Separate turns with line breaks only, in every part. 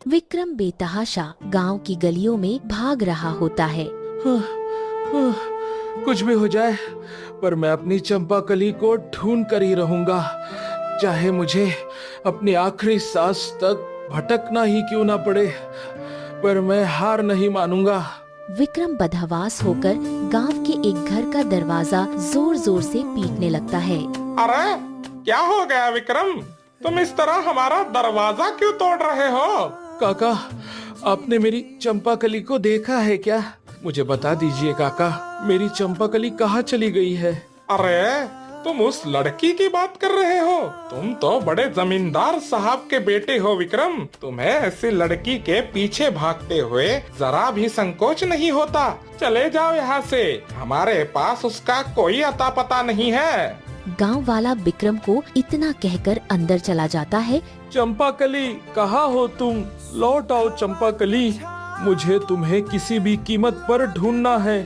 विक्रम बेतहाशा गांव की गलियों में भाग रहा होता है।
कुछ भी हो जाए, पर मैं अपनी चंपाकली को ढूंढ कर ही रहूंगा, चाहे मुझे अपनी आखिरी सांस तक भटकना ही क्यों ना पड़े, पर मैं हार नहीं मानूंगा।
विक्रम बदहवास होकर गांव के एक घर का दरवाजा जोर जोर से पीटने लगता है।
अरे क्या हो गया विक्रम, तुम इस तरह हमारा दरवाजा क्यों तोड़ रहे हो?
काका, आपने मेरी चंपाकली को देखा है क्या? मुझे बता दीजिए काका, मेरी चंपाकली कहाँ चली गई है?
अरे तुम उस लड़की की बात कर रहे हो? तुम तो बड़े जमींदार साहब के बेटे हो विक्रम, तुम्हें ऐसी लड़की के पीछे भागते हुए जरा भी संकोच नहीं होता। चले जाओ यहाँ से, हमारे पास उसका कोई अता पता नहीं है।
गांव वाला विक्रम को इतना कहकर अंदर चला जाता है।
चंपाकली, कहाँ हो तुम? लौट आओ चंपाकली, मुझे तुम्हें किसी भी कीमत पर ढूंढना है।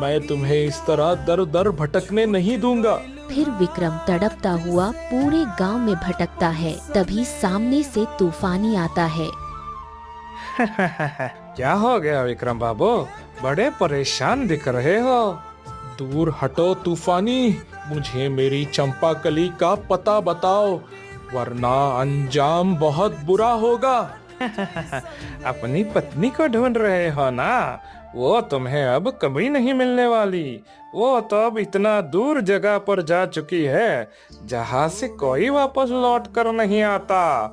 मैं तुम्हें इस तरह दर दर भटकने नहीं दूंगा।
फिर विक्रम तड़पता हुआ पूरे गांव में भटकता है। तभी सामने से तूफानी आता है।
क्या हो गया विक्रम बाबू, बड़े परेशान दिख रहे हो? दूर हटो तूफानी, मुझे मेरी चंपाकली का पता बताओ, वरना अंजाम बहुत बुरा होगा। अपनी पत्नी को ढूंढ रहे हो ना? वो तुम्हें अब कभी नहीं मिलने वाली। वो तो अब इतना दूर जगह पर जा चुकी है जहाँ से कोई वापस लौट कर नहीं आता।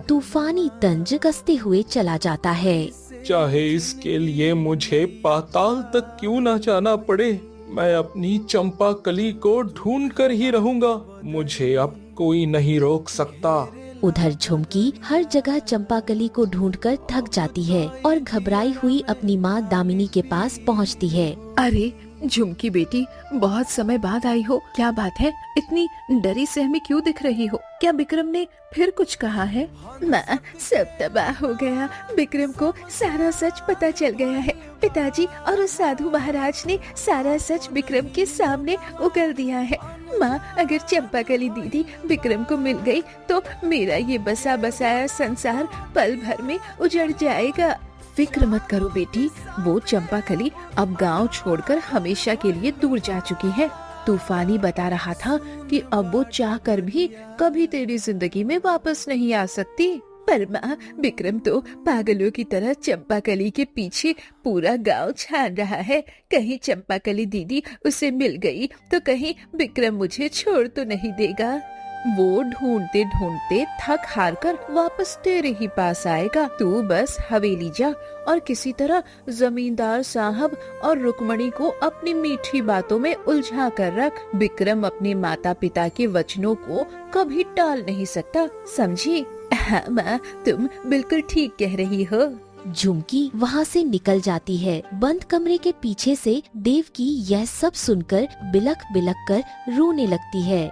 तूफानी तंज कसते हुए चला जाता है।
चाहे इसके लिए मुझे पाताल तक क्यों न जाना पड़े, मैं अपनी चंपाकली को ढूंढ कर ही रहूंगा। मुझे अब कोई नहीं रोक सकता।
उधर झुमकी हर जगह चंपाकली को ढूंढकर थक जाती है और घबराई हुई अपनी माँ दामिनी के पास पहुँचती है।
अरे झुमकी बेटी, बहुत समय बाद आई हो, क्या बात है? इतनी डरी सहमी क्यों दिख रही हो? क्या विक्रम ने फिर कुछ कहा है? माँ, सब तबाह हो गया। विक्रम को सारा सच पता चल गया है। पिताजी और उस साधु महाराज ने सारा सच विक्रम के सामने उगल दिया है। माँ, अगर चंपाकली दीदी विक्रम को मिल गई तो मेरा ये बसा बसाया संसार पल भर में उजड़ जाएगा। फिक्र मत करो बेटी, वो चंपाकली अब गांव छोड़कर हमेशा के लिए दूर जा चुकी है। तूफानी बता रहा था कि अब वो चाहकर भी कभी तेरी जिंदगी में वापस नहीं आ सकती। पर माँ, विक्रम तो पागलों की तरह चंपाकली के पीछे पूरा गांव छान रहा है। कहीं चंपाकली दीदी उसे मिल गई तो कहीं विक्रम मुझे छोड़ तो नहीं देगा। वो ढूंढते ढूंढते थक हार कर वापस तेरे ही पास आएगा। तू बस हवेली जा और किसी तरह जमींदार साहब और रुक्मणी को अपनी मीठी बातों में उलझा कर रख। विक्रम अपने माता पिता के वचनों को कभी टाल नहीं सकता, समझी? हाँ माँ, तुम बिल्कुल ठीक कह रही हो।
झुमकी वहाँ से निकल जाती है। बंद कमरे के पीछे से देवकी यह सब सुनकर बिलख बिलख कर रोने लगती है।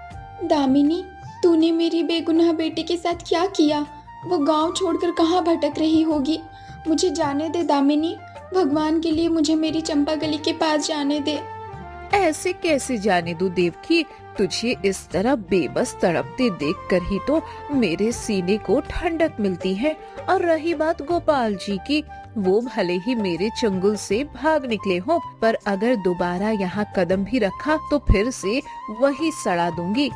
दामिनी, तूने मेरी बेगुनाह बेटी के साथ क्या किया? वो गांव छोड़कर कहाँ भटक रही होगी? मुझे जाने दे दामिनी, भगवान के लिए मुझे मेरी चंपाकली के पास जाने दे।
ऐसे कैसे जाने दूं देवकी? तुझे इस तरह बेबस तड़पते देखकर ही तो मेरे सीने को ठंडक मिलती है। और रही बात गोपाल जी की, वो भले ही मेरे चंगुल से भाग निकले हो, पर अगर दोबारा यहाँ कदम भी रखा तो फिर से वही सड़ा दूंगी।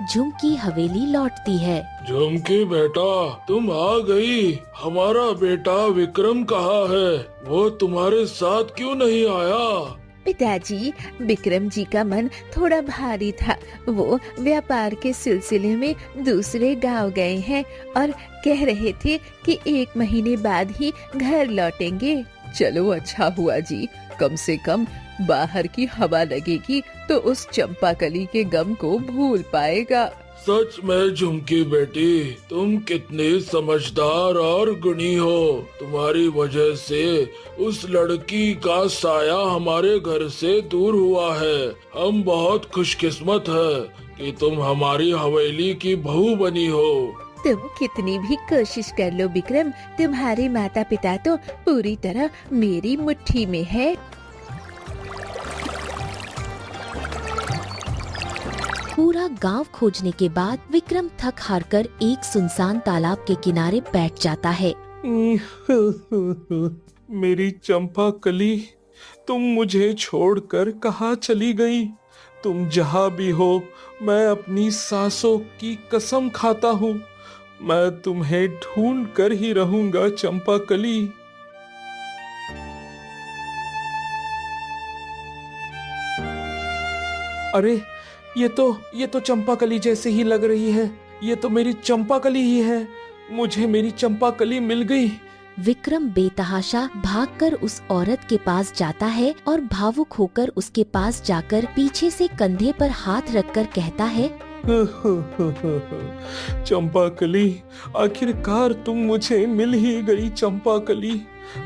झुमकी हवेली लौटती है।
झुमकी बेटा, तुम आ गई। हमारा बेटा विक्रम कहाँ है? वो तुम्हारे साथ क्यों नहीं आया?
पिताजी, विक्रम जी का मन थोड़ा भारी था। वो व्यापार के सिलसिले में दूसरे गांव गए हैं और कह रहे थे कि 1 महीने बाद ही घर लौटेंगे। चलो अच्छा हुआ जी, कम से कम बाहर की हवा लगेगी तो उस चंपाकली के गम को भूल पाएगा।
सच में झुमकी बेटी, तुम कितनी समझदार और गुणी हो। तुम्हारी वजह से उस लड़की का साया हमारे घर से दूर हुआ है। हम बहुत खुशकिस्मत है कि तुम हमारी हवेली की बहू बनी हो।
तुम कितनी भी कोशिश कर लो विक्रम, तुम्हारे माता पिता तो पूरी तरह मेरी मुट्ठी में है।
पूरा गांव खोजने के बाद विक्रम थक हार कर एक सुनसान तालाब के किनारे बैठ जाता है।
मेरी चंपा कली, तुम मुझे छोड़कर कहाँ चली गई? तुम जहाँ भी हो, मैं अपनी सांसों की कसम खाता हूँ, मैं तुम्हें ढूंढ कर ही रहूंगा चंपा कली। अरे ये तो चंपा कली जैसे ही लग रही है। ये तो मेरी चंपा कली ही है। मुझे मेरी चंपा कली मिल गई।
विक्रम बेतहाशा भागकर उस औरत के पास जाता है और भावुक होकर उसके पास जाकर पीछे से कंधे पर हाथ रखकर कहता है,
चंपा कली, आखिरकार तुम मुझे मिल ही गई चंपा कली।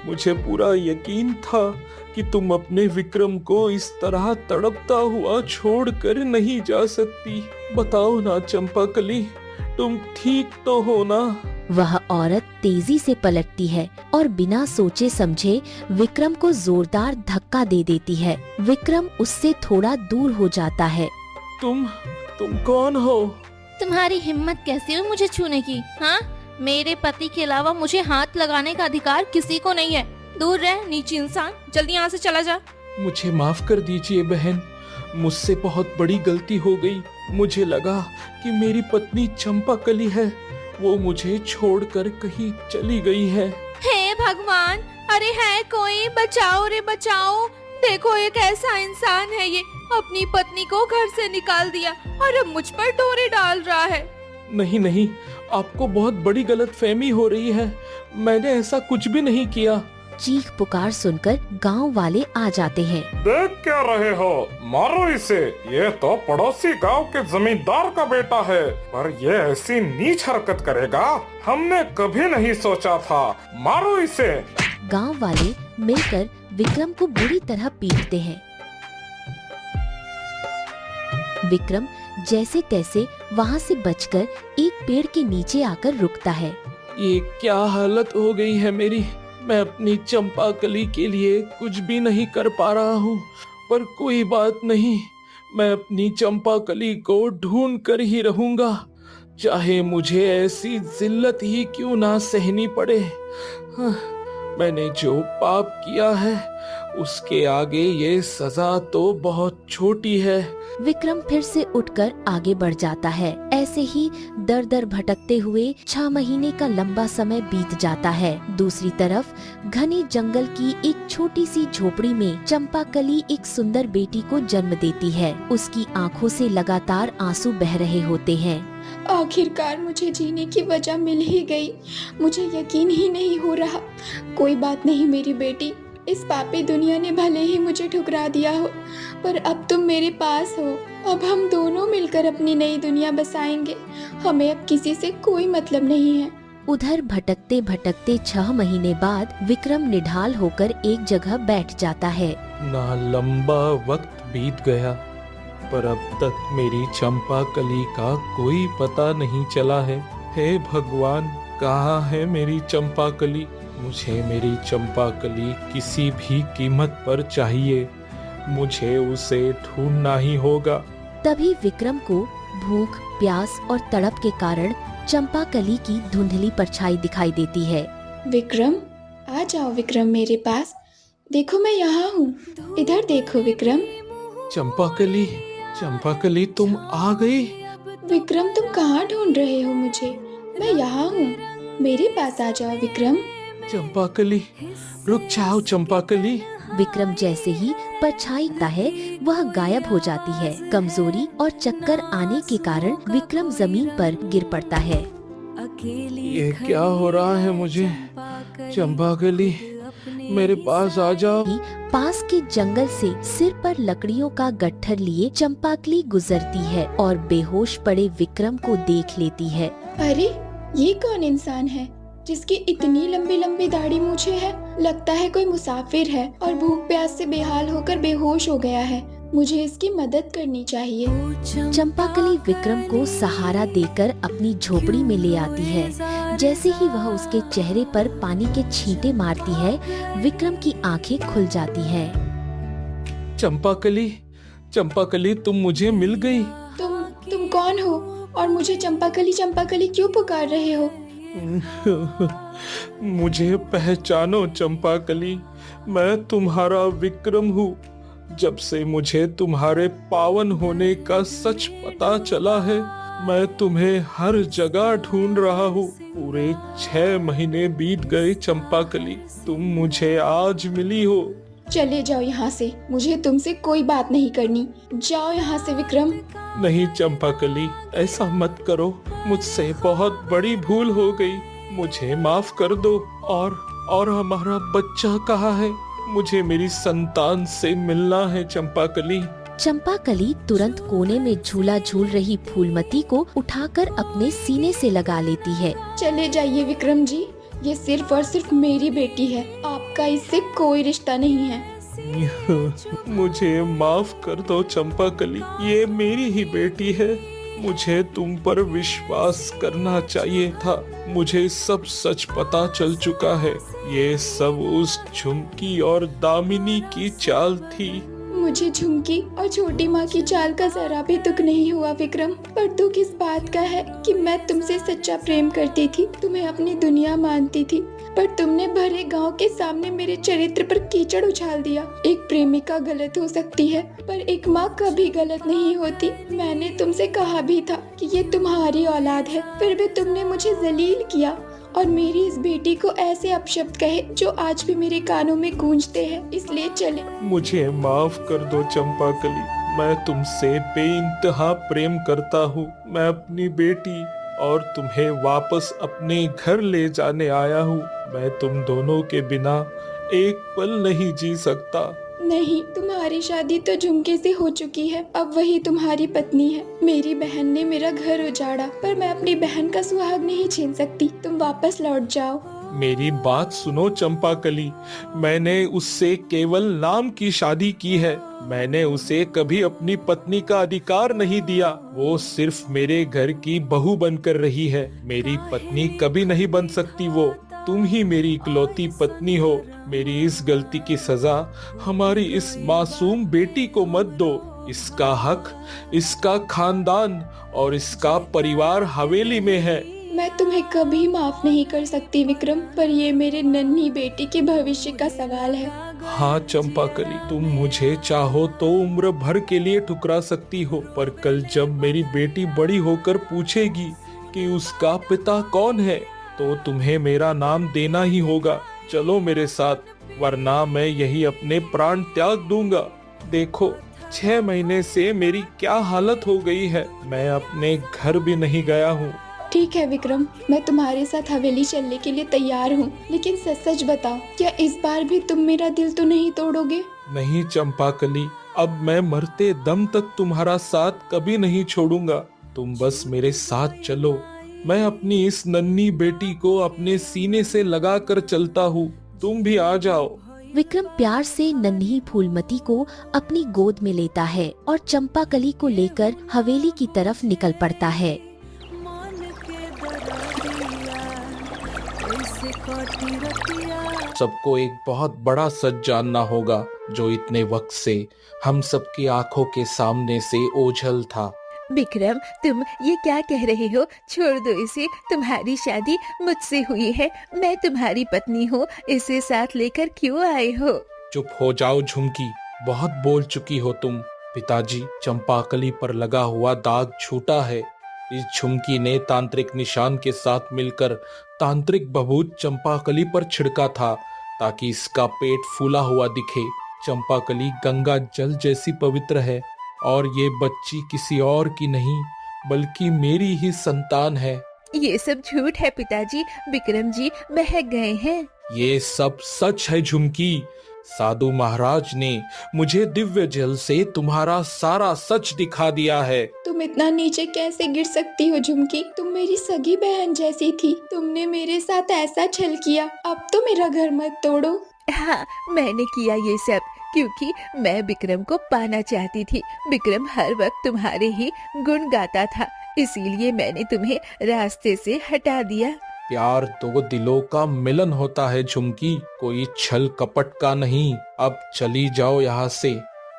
मुझे पूरा यकीन था कि तुम अपने विक्रम को इस तरह तड़पता हुआ छोड़कर नहीं जा सकती। बताओ ना चंपा कली, तुम ठीक तो हो ना?
वह औरत तेजी से पलटती है और बिना सोचे समझे विक्रम को जोरदार धक्का दे देती है। विक्रम उससे थोड़ा दूर हो जाता है।
तुम कौन हो?
तुम्हारी हिम्मत कैसे हुई मुझे छूने की? हाँ, मेरे पति के अलावा मुझे हाथ लगाने का अधिकार किसी को नहीं है। दूर रह नीची इंसान, जल्दी यहाँ से चला जा।
मुझे माफ कर दीजिए बहन, मुझसे बहुत बड़ी गलती हो गई। मुझे लगा कि मेरी पत्नी चंपा कली है, वो मुझे छोड़कर कहीं चली गई है।
हे भगवान, अरे है कोई, बचाओ रे बचाओ। देखो एक ऐसा इंसान है, ये अपनी पत्नी को घर से निकाल दिया और अब मुझ पर डोरे डाल रहा है।
नहीं, आपको बहुत बड़ी गलतफहमी हो रही है। मैंने ऐसा कुछ भी नहीं किया।
चीख पुकार सुनकर गांव वाले आ जाते हैं।
देख क्या रहे हो, मारो इसे। ये तो पड़ोसी गांव के जमींदार का बेटा है, पर ये ऐसी नीच हरकत करेगा हमने कभी नहीं सोचा था। मारो इसे।
गांव वाले मिलकर विक्रम को बुरी तरह पीटते हैं। विक्रम जैसे तैसे वहाँ से बचकर एक पेड़ के नीचे आकर रुकता है।
ये क्या हालत हो गई है मेरी। मैं अपनी चंपा कली के लिए कुछ भी नहीं कर पा रहा हूँ, पर कोई बात नहीं, मैं अपनी चंपा कली को ढूंढ कर ही रहूंगा, चाहे मुझे ऐसी जिल्लत ही क्यों ना सहनी पड़े। मैंने जो पाप किया है उसके आगे ये सजा तो बहुत छोटी है।
विक्रम फिर से उठकर आगे बढ़ जाता है। ऐसे ही दर दर भटकते हुए 6 महीने का लंबा समय बीत जाता है। दूसरी तरफ घने जंगल की एक छोटी सी झोपड़ी में चंपा कली एक सुंदर बेटी को जन्म देती है। उसकी आंखों से लगातार आंसू बह रहे होते हैं।
आखिरकार मुझे जीने की वजह मिल ही गई। मुझे यकीन ही नहीं हो रहा। कोई बात नहीं मेरी बेटी, इस पापी दुनिया ने भले ही मुझे ठुकरा दिया हो, पर अब तुम मेरे पास हो। अब हम दोनों मिलकर अपनी नई दुनिया बसाएंगे। हमें अब किसी से कोई मतलब नहीं है।
उधर भटकते भटकते 6 महीने बाद विक्रम निढाल होकर एक जगह बैठ जाता है।
ना लंबा वक्त बीत गया, पर अब तक मेरी चंपा कली का कोई पता नहीं चला है। हे भगवान, कहाँ है मेरी चंपा कली? मुझे मेरी चंपा कली किसी भी कीमत पर चाहिए। मुझे उसे ढूंढना ही होगा।
तभी विक्रम को भूख, प्यास और तड़प के कारण चंपा कली की धुंधली परछाई दिखाई देती है।
विक्रम, आ जाओ विक्रम मेरे पास। देखो मैं यहाँ हूँ, इधर देखो विक्रम।
चंपा कली तुम आ गई?
विक्रम तुम कहाँ ढूंढ रहे हो मुझे? मैं यहाँ हूँ, मेरे पास आ जाओ विक्रम।
चंपा कली, रुक जाओ चंपा कली।
विक्रम जैसे ही परछाई दिखता है वह गायब हो जाती है। कमजोरी और चक्कर आने के कारण विक्रम जमीन पर गिर पड़ता है।
ये क्या हो रहा है मुझे? चंपा कली, मेरे पास आ जाओ।
पास के जंगल से सिर पर लकड़ियों का गट्ठर लिए चंपाकली गुजरती है और बेहोश पड़े विक्रम को देख लेती है।
अरे ये कौन इंसान है जिसकी इतनी लंबी लंबी दाढ़ी मूछें है? लगता है कोई मुसाफिर है और भूख प्यास से बेहाल होकर बेहोश हो गया है। मुझे इसकी मदद करनी चाहिए।
चंपाकली विक्रम को सहारा देकर अपनी झोपड़ी में ले आती है। जैसे ही वह उसके चेहरे पर पानी के छींटे मारती है, विक्रम की आंखें खुल जाती हैं।
चंपाकली, तुम मुझे मिल गई।
कौन हो और मुझे चंपाकली क्यों पुकार रहे हो?
मुझे पहचानो चंपाकली, मैं तुम्हारा विक्रम हूँ। जब से मुझे तुम्हारे पावन होने का सच पता चला है, मैं तुम्हें हर जगह ढूंढ रहा हूँ। पूरे 6 महीने बीत गए चंपाकली, तुम मुझे आज मिली हो।
चले जाओ यहाँ से, मुझे तुमसे कोई बात नहीं करनी। जाओ यहाँ से विक्रम।
नहीं चंपाकली, ऐसा मत करो, मुझसे बहुत बड़ी भूल हो गई, मुझे माफ कर दो। और हमारा बच्चा कहाँ है? मुझे मेरी संतान से मिलना है चंपाकली।
चंपाकली तुरंत कोने में झूला झूल रही फूलमती को उठाकर अपने सीने से लगा लेती है।
चले जाइए विक्रम जी, ये सिर्फ और सिर्फ मेरी बेटी है, आपका इससे कोई रिश्ता नहीं है।
मुझे माफ कर दो चंपाकली, ये मेरी ही बेटी है। मुझे तुम पर विश्वास करना चाहिए था। मुझे सब सच पता चल चुका है। ये सब उस झुमकी और दामिनी की चाल थी।
मुझे झुमकी और छोटी माँ की चाल का जरा भी दुख नहीं हुआ विक्रम, पर दुख इस बात का है कि मैं तुमसे सच्चा प्रेम करती थी, तुम्हें अपनी दुनिया मानती थी, पर तुमने भरे गांव के सामने मेरे चरित्र पर कीचड़ उछाल दिया। एक प्रेमिका गलत हो सकती है, पर एक माँ कभी गलत नहीं होती। मैंने तुमसे कहा भी था कि ये तुम्हारी औलाद है, फिर भी तुमने मुझे जलील किया और मेरी इस बेटी को ऐसे अपशब्द कहे जो आज भी मेरे कानों में गूंजते हैं। इसलिए चले।
मुझे माफ कर दो चंपाकली, मैं तुमसे बेइंतहा प्रेम करता हूँ। मैं अपनी बेटी और तुम्हें वापस अपने घर ले जाने आया हूँ। मैं तुम दोनों के बिना एक पल नहीं जी सकता।
नहीं, तुम्हारी शादी तो झुमके से हो चुकी है, अब वही तुम्हारी पत्नी है। मेरी बहन ने मेरा घर उजाड़ा, पर मैं अपनी बहन का सुहाग नहीं छीन सकती। तुम वापस लौट जाओ।
मेरी बात सुनो चंपाकली, मैंने उससे केवल नाम की शादी की है। मैंने उसे कभी अपनी पत्नी का अधिकार नहीं दिया। वो सिर्फ मेरे घर की बहू बनकर रही है, मेरी पत्नी कभी नहीं बन सकती। वो तुम ही मेरी इकलौती पत्नी हो। मेरी इस गलती की सजा हमारी इस मासूम बेटी को मत दो। इसका हक, इसका खानदान और इसका परिवार हवेली में है।
मैं तुम्हें कभी माफ नहीं कर सकती विक्रम, पर ये मेरे नन्ही बेटी के भविष्य का सवाल है।
हाँ चंपाकली, तुम मुझे चाहो तो उम्र भर के लिए ठुकरा सकती हो, पर कल जब मेरी बेटी बड़ी होकर पूछेगी कि उसका पिता कौन है, तो तुम्हें मेरा नाम देना ही होगा। चलो मेरे साथ, वरना मैं यही अपने प्राण त्याग दूंगा। देखो 6 महीने से मेरी क्या हालत हो गई है, मैं अपने घर भी नहीं गया हूँ।
ठीक है विक्रम, मैं तुम्हारे साथ हवेली चलने के लिए तैयार हूँ, लेकिन सच सच बताओ, क्या इस बार भी तुम मेरा दिल तो नहीं तोड़ोगे?
नहीं चंपाकली, अब मैं मरते दम तक तुम्हारा साथ कभी नहीं छोड़ूंगा। तुम बस मेरे साथ चलो। मैं अपनी इस नन्ही बेटी को अपने सीने से लगा कर चलता हूँ, तुम भी आ जाओ।
विक्रम प्यार से नन्ही फूलमती को अपनी गोद में लेता है और चंपाकली को लेकर हवेली की तरफ निकल पड़ता है।
सबको एक बहुत बड़ा सच जानना होगा जो इतने वक्त से हम सबकी आंखों के सामने से ओझल था।
विक्रम, तुम ये क्या कह रहे हो? छोड़ दो इसे, तुम्हारी शादी मुझसे हुई है, मैं तुम्हारी पत्नी हूँ, इसे साथ लेकर क्यों आए हो?
चुप हो जाओ झुमकी, बहुत बोल चुकी हो तुम। पिताजी, चंपाकली पर लगा हुआ दाग झूठा है। इस झुमकी ने तांत्रिक निशान के साथ मिलकर तांत्रिक भभूत चंपाकली पर छिड़का था ताकि इसका पेट फूला हुआ दिखे। चंपाकली गंगा जल जैसी पवित्र है और ये बच्ची किसी और की नहीं बल्कि मेरी ही संतान है।
ये सब झूठ है पिताजी, विक्रम जी बहक गए हैं।
ये सब सच है झुमकी। साधु महाराज ने मुझे दिव्य जल से तुम्हारा सारा सच दिखा दिया है।
तुम इतना नीचे कैसे गिर सकती हो झुमकी? तुम मेरी सगी बहन जैसी थी, तुमने मेरे साथ ऐसा छल किया। अब तो मेरा घर मत तोड़ो।
हाँ, मैंने किया ये सब क्योंकि मैं विक्रम को पाना चाहती थी। विक्रम हर वक्त तुम्हारे ही गुण गाता था, इसीलिए मैंने तुम्हें रास्ते से हटा दिया।
प्यार दो दिलों का मिलन होता है झुमकी, कोई छल कपट का नहीं। अब चली जाओ यहाँ से,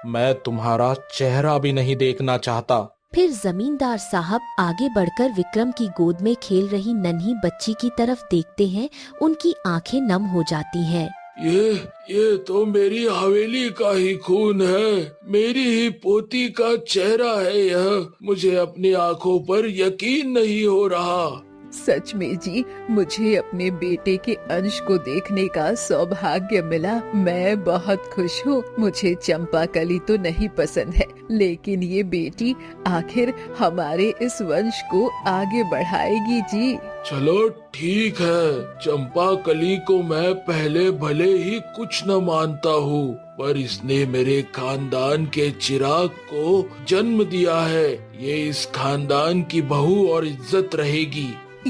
मैं तुम्हारा चेहरा भी नहीं देखना चाहता।
फिर जमींदार साहब आगे बढ़कर विक्रम की गोद में खेल रही नन्ही बच्ची की तरफ देखते हैं। उनकी आंखें नम हो जाती हैं।
ये तो मेरी हवेली का ही खून है, मेरी ही पोती का चेहरा है यह। मुझे अपनी आंखों पर यकीन नहीं हो रहा।
सच में जी, मुझे अपने बेटे के अंश को देखने का सौभाग्य मिला। मैं बहुत खुश हूँ। मुझे चंपाकली तो नहीं पसंद है, लेकिन ये बेटी आखिर हमारे इस वंश को आगे बढ़ाएगी जी।
चलो ठीक है, चंपाकली को मैं पहले भले ही कुछ न मानता हूँ, पर इसने मेरे खानदान के चिराग को जन्म दिया है। ये इस खानदान की बहू और इज्जत रहेगी।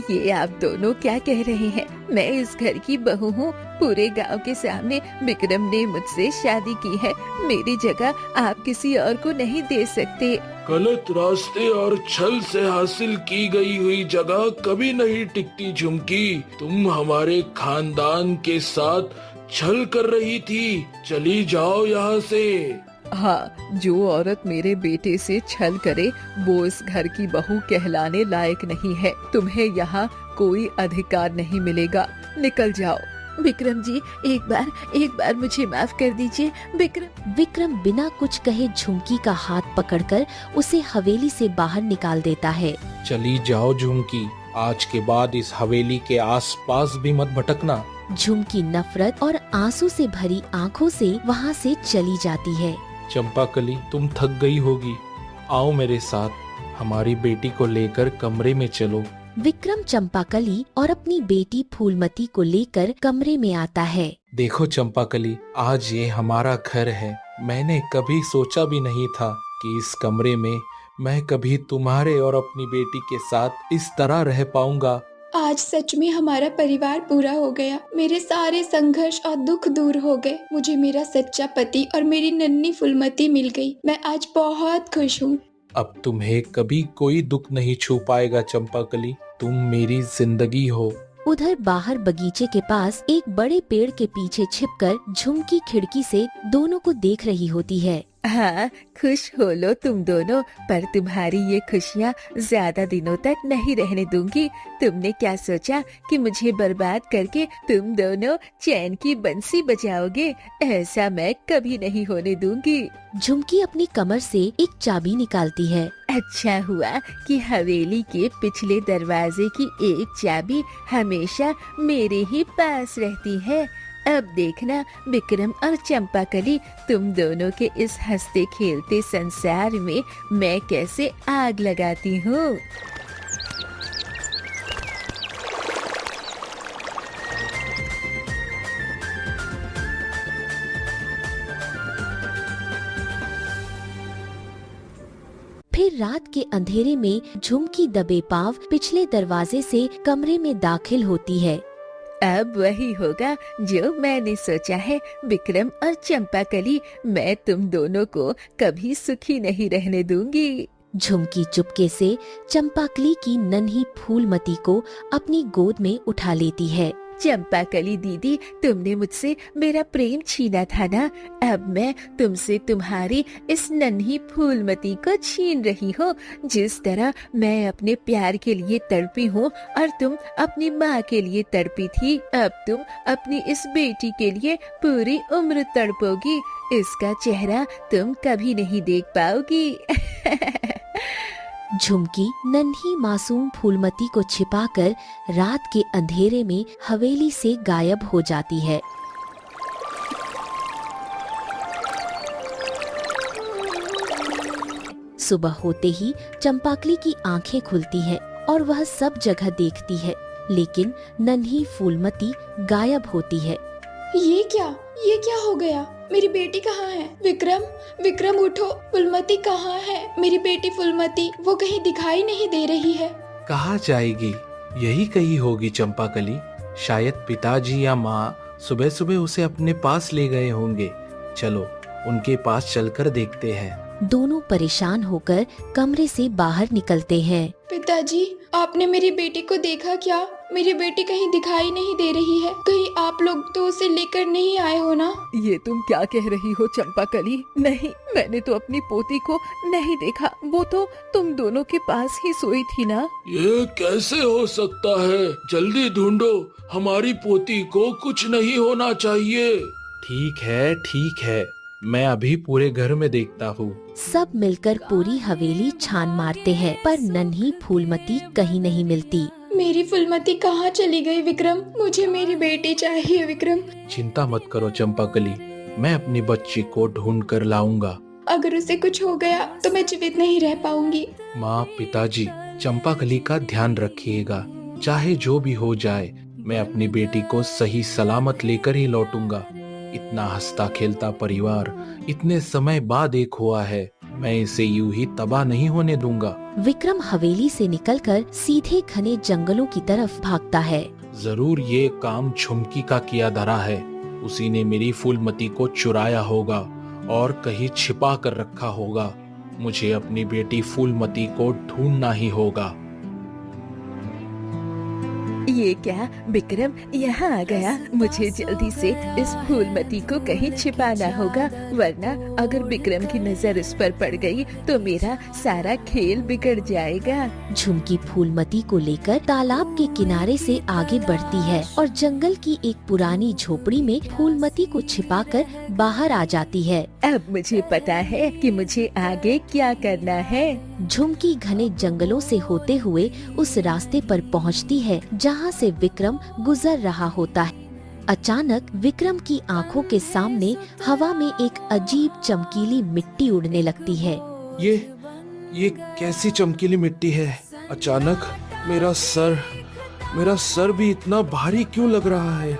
ये आप दोनों क्या कह रहे हैं? मैं इस घर की बहू हूँ। पूरे गांव के सामने विक्रम ने मुझसे शादी की है। मेरी जगह आप किसी और को नहीं दे सकते।
गलत रास्ते और छल से हासिल की गई हुई जगह कभी नहीं टिकती झुमकी। तुम हमारे खानदान के साथ छल कर रही थी। चली जाओ यहाँ से।
हाँ, जो औरत मेरे बेटे से छल करे वो इस घर की बहू कहलाने लायक नहीं है। तुम्हें यहाँ कोई अधिकार नहीं मिलेगा। निकल जाओ। विक्रम जी, एक बार मुझे माफ कर दीजिए।
विक्रम बिना कुछ कहे झुमकी का हाथ पकड़कर उसे हवेली से बाहर निकाल देता है।
चली जाओ झुमकी, आज के बाद इस हवेली के आसपास भी मत भटकना।
झुमकी नफरत और आंसू से भरी आंखों से वहाँ से चली जाती है।
चंपाकली, तुम थक गई होगी, आओ मेरे साथ, हमारी बेटी को लेकर कमरे में चलो।
विक्रम चंपाकली और अपनी बेटी फूलमती को लेकर कमरे में आता है।
देखो चंपाकली, आज ये हमारा घर है। मैंने कभी सोचा भी नहीं था कि इस कमरे में मैं कभी तुम्हारे और अपनी बेटी के साथ इस तरह रह पाऊंगा।
आज सच में हमारा परिवार पूरा हो गया। मेरे सारे संघर्ष और दुख दूर हो गए। मुझे मेरा सच्चा पति और मेरी नन्ही फूलमती मिल गई। मैं आज बहुत खुश हूँ।
अब तुम्हें कभी कोई दुख नहीं छू पाएगा चंपाकली, तुम मेरी जिंदगी हो।
उधर बाहर बगीचे के पास एक बड़े पेड़ के पीछे छिपकर झुमकी खिड़की से दोनों को देख रही होती है।
हाँ, खुश हो लो तुम दोनों, पर तुम्हारी ये खुशियाँ ज्यादा दिनों तक नहीं रहने दूंगी। तुमने क्या सोचा कि मुझे बर्बाद करके तुम दोनों चैन की बंसी बजाओगे? ऐसा मैं कभी नहीं होने दूंगी।
झुमकी अपनी कमर से एक चाबी निकालती है।
अच्छा हुआ कि हवेली के पिछले दरवाजे की एक चाबी हमेशा मेरे ही पास रहती है। अब देखना विक्रम और चंपाकली, तुम दोनों के इस हंसते खेलते संसार में मैं कैसे आग लगाती हूँ।
फिर रात के अंधेरे में झुमकी दबे पांव पिछले दरवाजे से कमरे में दाखिल होती है।
अब वही होगा जो मैंने सोचा है। विक्रम और चंपाकली, मैं तुम दोनों को कभी सुखी नहीं रहने दूंगी।
झुमकी चुपके से चंपाकली की नन्ही फूलमती को अपनी गोद में उठा लेती है।
चंपाकली दीदी, तुमने मुझसे मेरा प्रेम छीना था ना? अब मैं तुमसे तुम्हारी इस नन्ही फूलमती को छीन रही हूँ। जिस तरह मैं अपने प्यार के लिए तड़पी हूँ और तुम अपनी माँ के लिए तड़पी थी, अब तुम अपनी इस बेटी के लिए पूरी उम्र तड़पोगी। इसका चेहरा तुम कभी नहीं देख पाओगी।
झुमकी नन्ही मासूम फूलमती को छिपाकर रात के अंधेरे में हवेली से गायब हो जाती है। सुबह होते ही चंपाकली की आंखें खुलती हैं और वह सब जगह देखती है, लेकिन नन्ही फूलमती गायब होती है।
ये क्या हो गया? मेरी बेटी कहाँ है? विक्रम, विक्रम उठो, फूलमती कहाँ है? मेरी बेटी फूलमती, वो कहीं दिखाई नहीं दे रही है।
कहाँ जाएगी? यही कहीं होगी चंपाकली। शायद पिताजी या माँ सुबह सुबह उसे अपने पास ले गए होंगे। चलो उनके पास चलकर देखते हैं।
दोनों परेशान होकर कमरे से बाहर निकलते हैं।
पिताजी, आपने मेरी बेटी को देखा क्या? मेरी बेटी कहीं दिखाई नहीं दे रही है। कहीं आप लोग तो उसे लेकर नहीं आए हो ना?
ये तुम क्या कह रही हो चंपाकली? नहीं, मैंने तो अपनी पोती को नहीं देखा। वो तो तुम दोनों के पास ही सोई थी ना।
ये कैसे हो सकता है? जल्दी ढूंढो, हमारी पोती को कुछ नहीं होना चाहिए।
ठीक है, मैं अभी पूरे घर में देखता हूँ।
सब मिलकर पूरी हवेली छान मारते हैं, पर नन्ही फूलमती कहीं नहीं मिलती।
मेरी फूलमती कहाँ चली गई विक्रम? मुझे मेरी बेटी चाहिए विक्रम।
चिंता मत करो चंपाकली, मैं अपनी बच्ची को ढूंढ कर लाऊंगा।
अगर उसे कुछ हो गया तो मैं जीवित नहीं रह पाऊंगी।
माँ, पिताजी, चंपाकली का ध्यान रखिएगा। चाहे जो भी हो जाए, मैं अपनी बेटी को सही सलामत लेकर ही लौटूंगा। इतना हंसता खेलता परिवार इतने समय बाद एक हुआ है, मैं इसे यूं ही तबाह नहीं होने दूंगा।
विक्रम हवेली से निकलकर सीधे घने जंगलों की तरफ भागता है।
जरूर ये काम झुमकी का किया धरा है। उसी ने मेरी फूलमती को चुराया होगा और कहीं छिपा कर रखा होगा। मुझे अपनी बेटी फूलमती को ढूंढना ही होगा।
ये क्या विक्रम यहाँ आ गया? मुझे जल्दी से इस फूलमती को कहीं छिपाना होगा, वरना अगर विक्रम की नजर इस पर पड़ गई तो मेरा सारा खेल बिगड़ जाएगा।
झुमकी फूलमती को लेकर तालाब के किनारे से आगे बढ़ती है और जंगल की एक पुरानी झोपड़ी में फूलमती को छिपाकर बाहर आ जाती है।
अब मुझे पता है कि मुझे आगे क्या करना है।
झुमकी घने जंगलों से होते हुए उस रास्ते पर पहुंचती है जहां से विक्रम गुजर रहा होता है। अचानक विक्रम की आंखों के सामने हवा में एक अजीब चमकीली मिट्टी उड़ने लगती है।
ये कैसी चमकीली मिट्टी है? अचानक मेरा सर भी इतना भारी क्यों लग रहा है?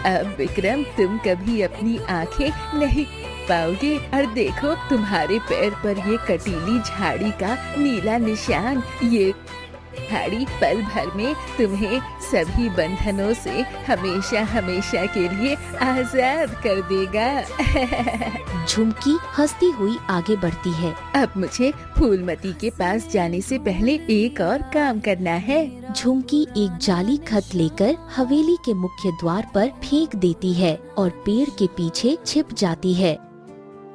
अब विक्रम तुम कभी अपनी आंखें नहीं पाओगे। और देखो तुम्हारे पैर पर ये कटीली झाड़ी का नीला निशान। ये झाड़ी पल भर में तुम्हें सभी बंधनों से हमेशा हमेशा के लिए आजाद कर देगा।
झुमकी हंसती हुई आगे बढ़ती है।
अब मुझे फूलमती के पास जाने से पहले एक और काम करना है।
झुमकी एक जाली खत लेकर हवेली के मुख्य द्वार पर फेंक देती है और पेड़ के पीछे छिप जाती है।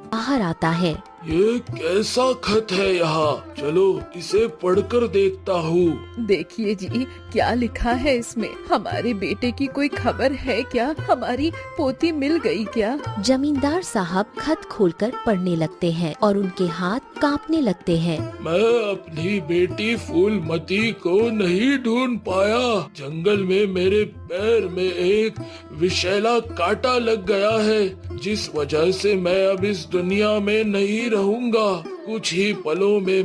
बाहर आता है।
ये कैसा खत है यहाँ? चलो इसे पढ़कर देखता हूँ।
देखिए जी, क्या लिखा है इसमें? हमारे बेटे की कोई खबर है क्या? हमारी पोती मिल गई क्या?
जमींदार साहब खत खोलकर पढ़ने लगते हैं और उनके हाथ कांपने लगते हैं।
मैं अपनी बेटी फूलमती को नहीं ढूंढ पाया। जंगल में मेरे पैर में एक विषैला कांटा लग गया है, जिस वजह से मैं अब इस दुनिया में नहीं रहूंगा। कुछ ही पलों में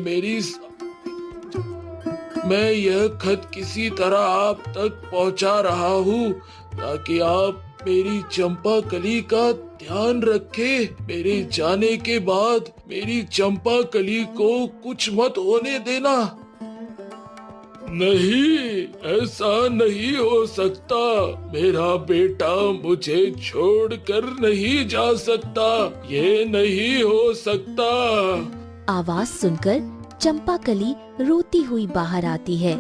मैं यह खत किसी तरह आप तक पहुंचा रहा हूँ, ताकि आप मेरी चंपाकली का ध्यान रखें। मेरे जाने के बाद मेरी चंपाकली को कुछ मत होने देना। नहीं, ऐसा नहीं हो सकता। मेरा बेटा मुझे छोड़कर नहीं जा सकता। ये नहीं हो सकता।
आवाज सुनकर चंपाकली रोती हुई बाहर आती है।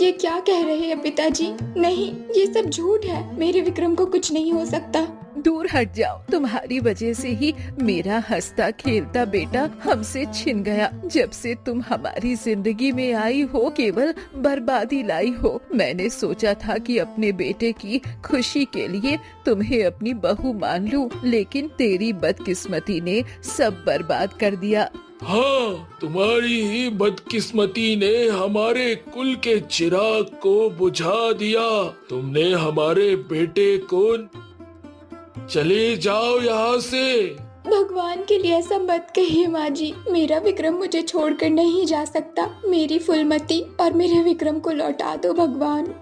ये क्या कह रहे हैं पिताजी? नहीं, ये सब झूठ है। मेरे विक्रम को कुछ नहीं हो सकता।
दूर हट जाओ। तुम्हारी वजह से ही मेरा हंसता खेलता बेटा हमसे छिन गया। जब से तुम हमारी जिंदगी में आई हो, केवल बर्बादी लाई हो। मैंने सोचा था कि अपने बेटे की खुशी के लिए तुम्हें अपनी बहू मान लूं, लेकिन तेरी बदकिस्मती ने सब बर्बाद कर दिया।
हाँ, तुम्हारी ही बदकिस्मती ने हमारे कुल के चिराग को बुझा दिया। तुमने हमारे बेटे को चले जाओ यहाँ से।
भगवान के लिए ऐसा मत कहिए माँ जी। मेरा विक्रम मुझे छोड़कर नहीं जा सकता। मेरी फूलमती और मेरे विक्रम को लौटा दो भगवान।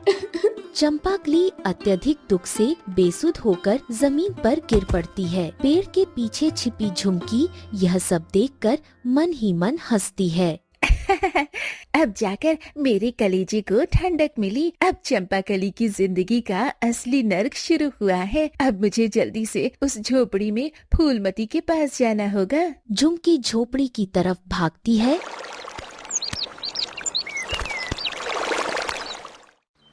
चंपाकली अत्यधिक दुख से बेसुध होकर जमीन पर गिर पड़ती है। पेड़ के पीछे छिपी झुमकी यह सब देखकर मन ही मन हंसती है।
अब जाकर मेरे कलेजे को ठंडक मिली। अब चंपाकली की जिंदगी का असली नर्क शुरू हुआ है। अब मुझे जल्दी से उस झोपड़ी में फूलमती के पास जाना होगा।
झुमकी झोपड़ी की तरफ भागती है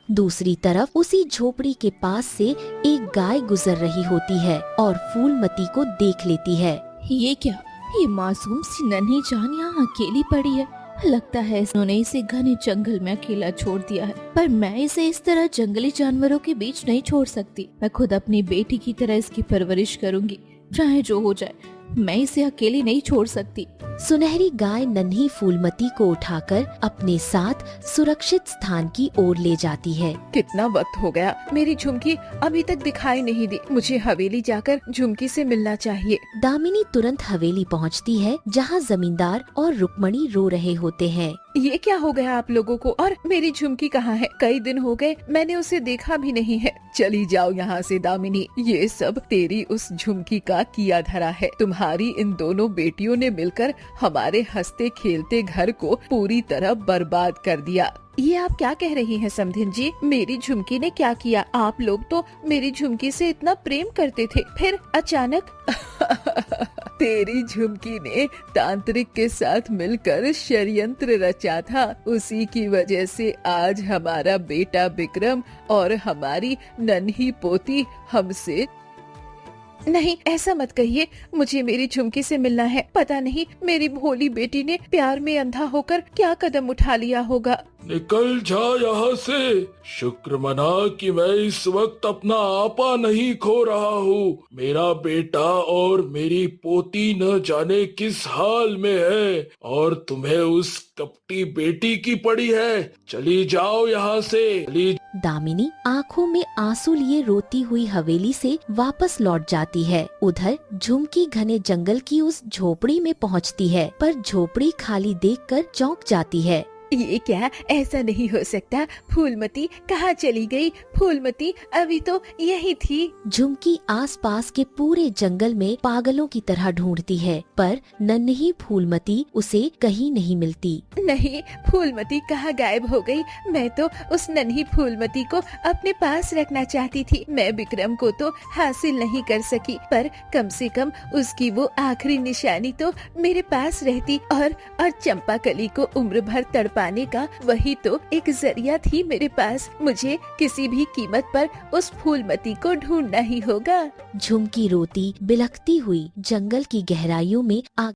दूसरी तरफ उसी झोपड़ी के पास से एक गाय गुजर रही होती है और फूलमती को देख लेती है।
ये क्या, ये मासूम सी नन्ही जान यहाँ अकेली पड़ी है। लगता है उन्होंने इसे घने जंगल में अकेला छोड़ दिया है, पर मैं इसे इस तरह जंगली जानवरों के बीच नहीं छोड़ सकती। मैं खुद अपनी बेटी की तरह इसकी परवरिश करूंगी, चाहे जो हो जाए। मैं इसे अकेली नहीं छोड़ सकती।
सुनहरी गाय नन्ही फूलमती को उठाकर अपने साथ सुरक्षित स्थान की ओर ले जाती है।
कितना वक्त हो गया, मेरी झुमकी अभी तक दिखाई नहीं दी। मुझे हवेली जाकर झुमकी से मिलना चाहिए।
दामिनी तुरंत हवेली पहुंचती है जहां जमींदार और रुक्मणी रो रहे होते हैं।
ये क्या हो गया आप लोगों को, और मेरी झुमकी कहाँ है? कई दिन हो गए मैंने उसे देखा भी नहीं है। चली जाओ यहाँ से दामिनी, ये सब तेरी उस झुमकी का किया धरा है। तुम्हारी इन दोनों बेटियों ने मिलकर हमारे हंसते खेलते घर को पूरी तरह बर्बाद कर दिया। ये आप क्या कह रही हैं समधिन जी? मेरी झुमकी ने क्या किया? आप लोग तो मेरी झुमकी से इतना प्रेम करते थे, फिर अचानक तेरी झुमकी ने तांत्रिक के साथ मिलकर षड्यंत्र रचा था। उसी की वजह से आज हमारा बेटा विक्रम और हमारी नन्ही पोती हमसे। नहीं, ऐसा मत कहिए, मुझे मेरी झुमकी से मिलना है। पता नहीं मेरी भोली बेटी ने प्यार में अंधा होकर क्या कदम उठा लिया होगा।
निकल जा यहाँ से। शुक्र मना कि मैं इस वक्त अपना आपा नहीं खो रहा हूँ। मेरा बेटा और मेरी पोती न जाने किस हाल में है, और तुम्हें उस कपटी बेटी की पड़ी है। चली जाओ यहाँ से, चली।
दामिनी आंखों में आंसू लिए रोती हुई हवेली से वापस लौट जाती है। उधर झुमकी घने जंगल की उस झोपड़ी में पहुंचती है, पर झोपड़ी खाली देखकर चौंक जाती है।
ये क्या, ऐसा नहीं हो सकता। फूलमती कहाँ चली गई? फूलमती अभी तो यही थी।
झुमकी आसपास के पूरे जंगल में पागलों की तरह ढूंढती है, पर नन्ही फूलमती उसे कहीं नहीं मिलती।
नहीं, फूलमती कहाँ गायब हो गई? मैं तो उस नन्ही फूलमती को अपने पास रखना चाहती थी। मैं विक्रम को तो हासिल नहीं कर सकी, पर कम से कम उसकी वो आखिरी निशानी तो मेरे पास रहती, और चंपाकली को उम्र भर तड़पाने का वही तो एक जरिया थी मेरे पास। मुझे किसी भी कीमत पर उस फूलमती को ढूंढना ही होगा।
झुमकी रोती बिलखती हुई जंगल की गहराइयों में